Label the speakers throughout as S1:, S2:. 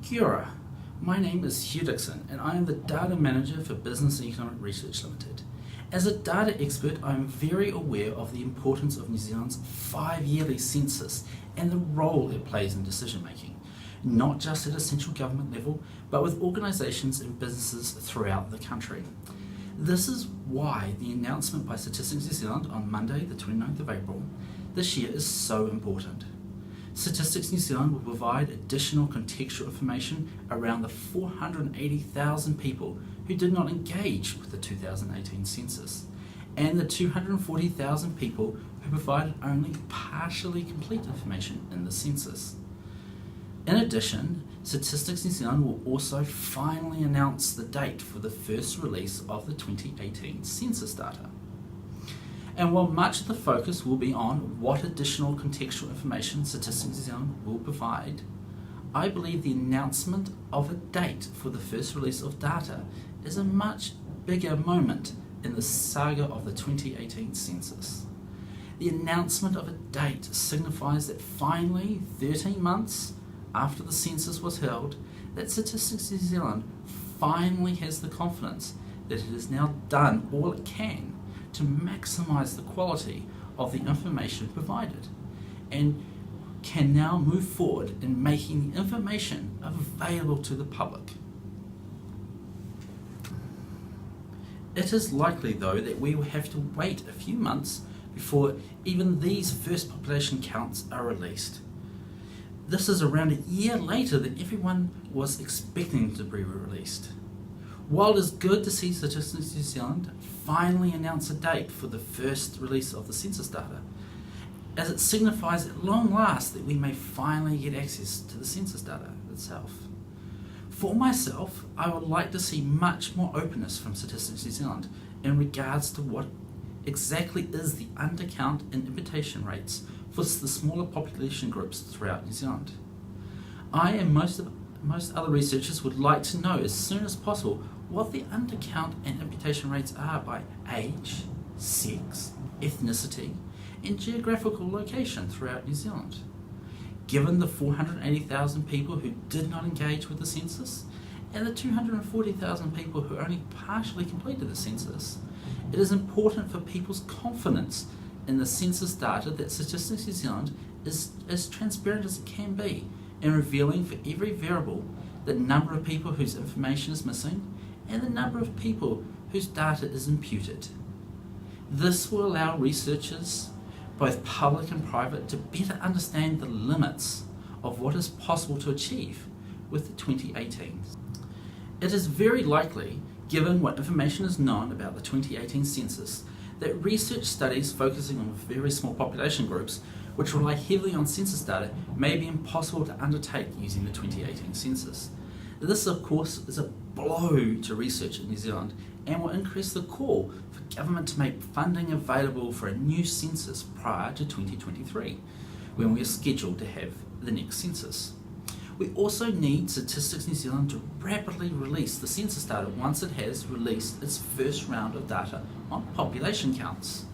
S1: Kia ora. My name is Hugh Dixon and I am the Data Manager for Business and Economic Research Limited. As a data expert, I am very aware of the importance of New Zealand's 5-yearly census and the role it plays in decision making, not just at a central government level, but with organisations and businesses throughout the country. This is why the announcement by Statistics New Zealand on Monday, the 29th of April, this year is so important. Statistics New Zealand will provide additional contextual information around the 480,000 people who did not engage with the 2018 census, and the 240,000 people who provided only partially complete information in the census. In addition, Statistics New Zealand will also finally announce the date for the first release of the 2018 census data. And while much of the focus will be on what additional contextual information Statistics New Zealand will provide, I believe the announcement of a date for the first release of data is a much bigger moment in the saga of the 2018 census. The announcement of a date signifies that finally, 13 months after the census was held, that Statistics New Zealand finally has the confidence that it has now done all it can to maximise the quality of the information provided, and can now move forward in making the information available to the public. It is likely, though, that we will have to wait a few months before even these first population counts are released. This is around a year later than everyone was expecting to be released. While it is good to see Statistics New Zealand finally announce a date for the first release of the census data, as it signifies at long last that we may finally get access to the census data itself. For myself, I would like to see much more openness from Statistics New Zealand in regards to what exactly is the undercount and imputation rates for the smaller population groups throughout New Zealand. I and most other researchers would like to know as soon as possible what the undercount and imputation rates are by age, sex, ethnicity, and geographical location throughout New Zealand. Given the 480,000 people who did not engage with the census and the 240,000 people who only partially completed the census, it is important for people's confidence in the census data that Statistics New Zealand is as transparent as it can be in revealing for every variable the number of people whose information is missing and the number of people whose data is imputed. This will allow researchers, both public and private, to better understand the limits of what is possible to achieve with the 2018. It is very likely, given what information is known about the 2018 census, that research studies focusing on very small population groups, which rely heavily on census data, may be impossible to undertake using the 2018 census. This, of course, is a blow to research in New Zealand and will increase the call for government to make funding available for a new census prior to 2023, when we are scheduled to have the next census. We also need Statistics New Zealand to rapidly release the census data once it has released its first round of data on population counts.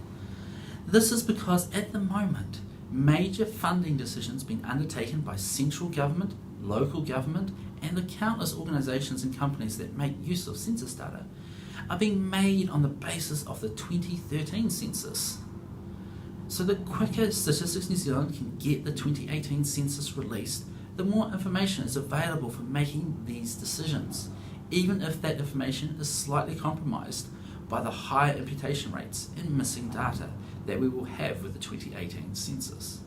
S1: This is because at the moment, major funding decisions being undertaken by central government, local government, and the countless organisations and companies that make use of census data are being made on the basis of the 2013 census. So the quicker Statistics New Zealand can get the 2018 census released, the more information is available for making these decisions, even if that information is slightly compromised by the higher imputation rates and missing data that we will have with the 2018 census.